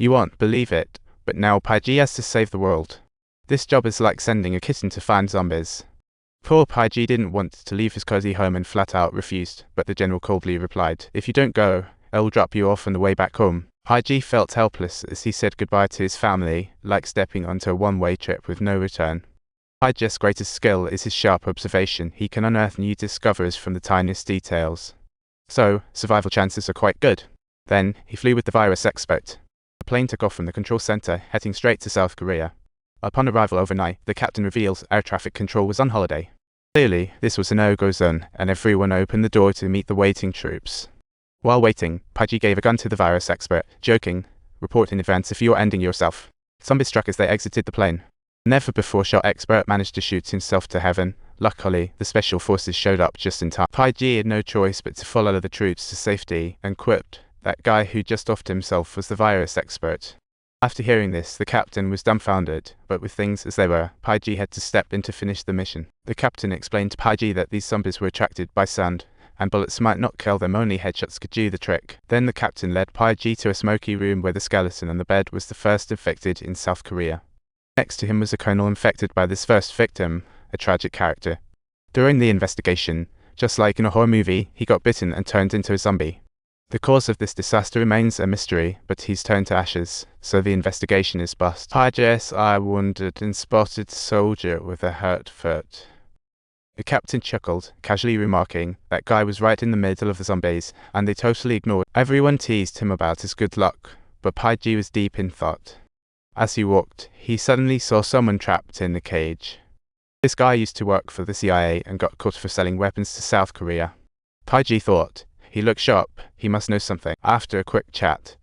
You won't believe it, but now Pige has to save the world. This job is like sending a kitten to find zombies. Poor Pige didn't want to leave his cozy home and flat out refused, but the general coldly replied, "If you don't go, I'll drop you off on the way back home." Pige felt helpless as he said goodbye to his family, like stepping onto a one-way trip with no return. Pige's greatest skill is his sharp observation. He can unearth new discoveries from the tiniest details. So, survival chances are quite good. Then, he flew with the virus expert. The plane took off from the control center, heading straight to South Korea. Upon arrival overnight, the captain reveals air traffic control was on holiday. Clearly, this was a no-go zone, and everyone opened the door to meet the waiting troops. While waiting, Pige gave a gun to the virus expert, joking, "Report in advance if you're ending yourself." Zombies struck as they exited the plane. Never before shot expert managed to shoot himself to heaven. Luckily, the special forces showed up just in time. Pige had no choice but to follow the troops to safety, and quipped, "That guy who just offed himself was the virus expert." After hearing this, the captain was dumbfounded, but with things as they were, Pige had to step in to finish the mission. The captain explained to Pige that these zombies were attracted by sand, and bullets might not kill them, only headshots could do the trick. Then the captain led Pige to a smoky room where the skeleton on the bed was the first infected in South Korea. Next to him was a colonel infected by this first victim, a tragic character. During the investigation, just like in a horror movie, he got bitten and turned into a zombie. The cause of this disaster remains a mystery, but he's turned to ashes, so the investigation is bust. Pige's eye wandered and spotted a soldier with a hurt foot. The captain chuckled, casually remarking, "That guy was right in the middle of the zombies, and they totally ignored." Everyone teased him about his good luck, but Pige was deep in thought. As he walked, he suddenly saw someone trapped in a cage. This guy used to work for the CIA and got caught for selling weapons to South Korea. Pige thought, he looked sharp, he must know something. After a quick chat,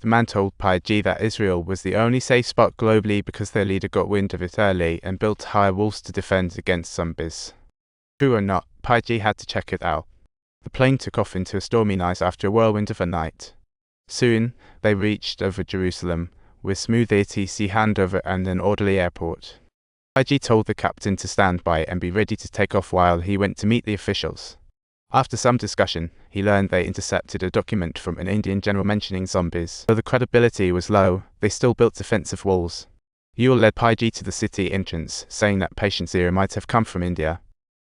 the man told Pige that Israel was the only safe spot globally because their leader got wind of it early and built high walls to defend against zombies. True or not, Pige had to check it out. The plane took off into a stormy night after a whirlwind of a night. Soon, they reached over Jerusalem, with smooth ATC handover and an orderly airport. Pige told the captain to stand by and be ready to take off while he went to meet the officials. After some discussion, he learned they intercepted a document from an Indian general mentioning zombies. Though the credibility was low, they still built defensive walls. Yule led Pige to the city entrance, saying that patient's ear might have come from India.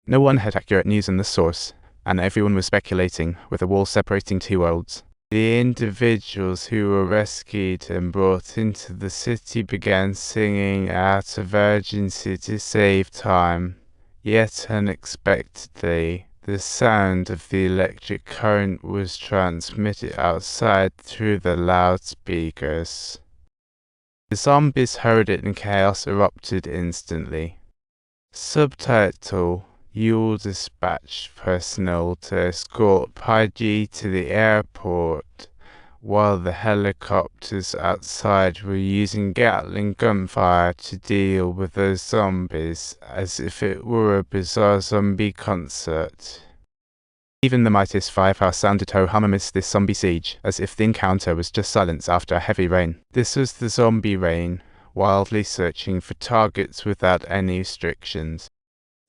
No one had accurate news on the source, and everyone was speculating, with a wall separating two worlds. The individuals who were rescued and brought into the city began singing out of urgency to save time. Yet unexpectedly, the sound of the electric current was transmitted outside through the loudspeakers. The zombies heard it and chaos erupted instantly. Subtitle: Yule dispatched personnel to escort Pige to the airport, while the helicopters outside were using Gatling gunfire to deal with those zombies as if it were a bizarre zombie concert. Even the mightiest firepower sounded ho-hum amidst this zombie siege, as if the encounter was just silence after a heavy rain. This was the zombie rain, wildly searching for targets without any restrictions.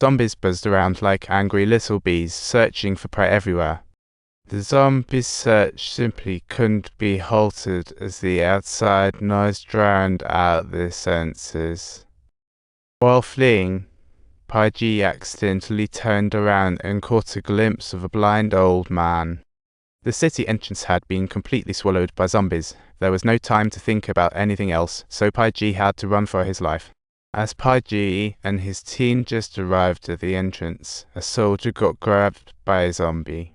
Zombies buzzed around like angry little bees, searching for prey everywhere. The zombie search simply couldn't be halted as the outside noise drowned out their senses. While fleeing, Pige accidentally turned around and caught a glimpse of a blind old man. The city entrance had been completely swallowed by zombies. There was no time to think about anything else, so Pige had to run for his life. As Pige and his team just arrived at the entrance, a soldier got grabbed by a zombie.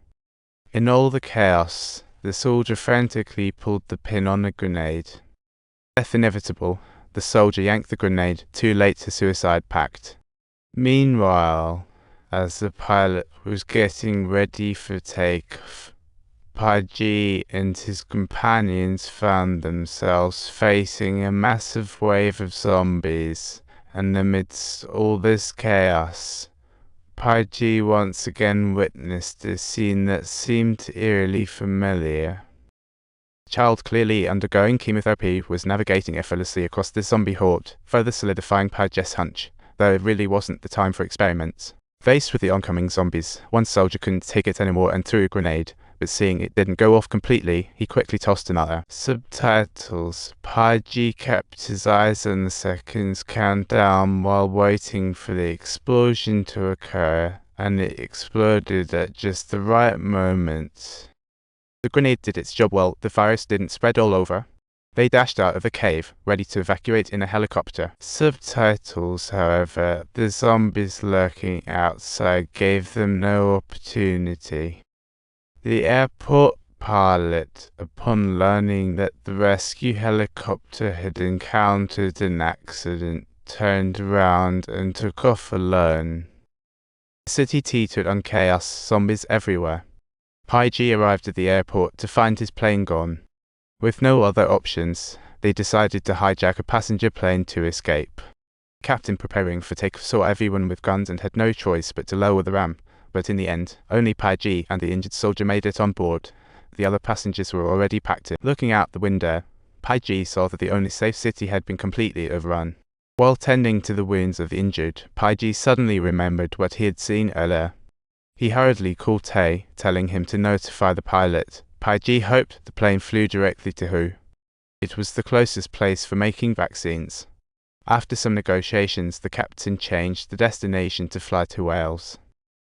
In all the chaos, the soldier frantically pulled the pin on a grenade. Death inevitable, the soldier yanked the grenade, too late to suicide pact. Meanwhile, as the pilot was getting ready for takeoff, Pige and his companions found themselves facing a massive wave of zombies. And amidst all this chaos, Pige once again witnessed a scene that seemed eerily familiar. The child, clearly undergoing chemotherapy, was navigating effortlessly across the zombie horde, further solidifying Pige's hunch, though it really wasn't the time for experiments. Faced with the oncoming zombies, one soldier couldn't take it anymore and threw a grenade, but seeing it didn't go off completely, he quickly tossed another. Subtitles. Pige kept his eyes on the seconds countdown while waiting for the explosion to occur, and it exploded at just the right moment. The grenade did its job well. The virus didn't spread all over. They dashed out of the cave, ready to evacuate in a helicopter. Subtitles, however, the zombies lurking outside gave them no opportunity. The airport pilot, upon learning that the rescue helicopter had encountered an accident, turned around and took off alone. The city teetered on chaos, zombies everywhere. Pige arrived at the airport to find his plane gone. With no other options, they decided to hijack a passenger plane to escape. The captain preparing for takeoff saw everyone with guns and had no choice but to lower the ram, but in the end, only Pige and the injured soldier made it on board. The other passengers were already packed in. Looking out the window, Pige saw that the only safe city had been completely overrun. While tending to the wounds of the injured, Pige suddenly remembered what he had seen earlier. He hurriedly called Tay, telling him to notify the pilot. Pige hoped the plane flew directly to Hu. It was the closest place for making vaccines. After some negotiations, the captain changed the destination to fly to Wales.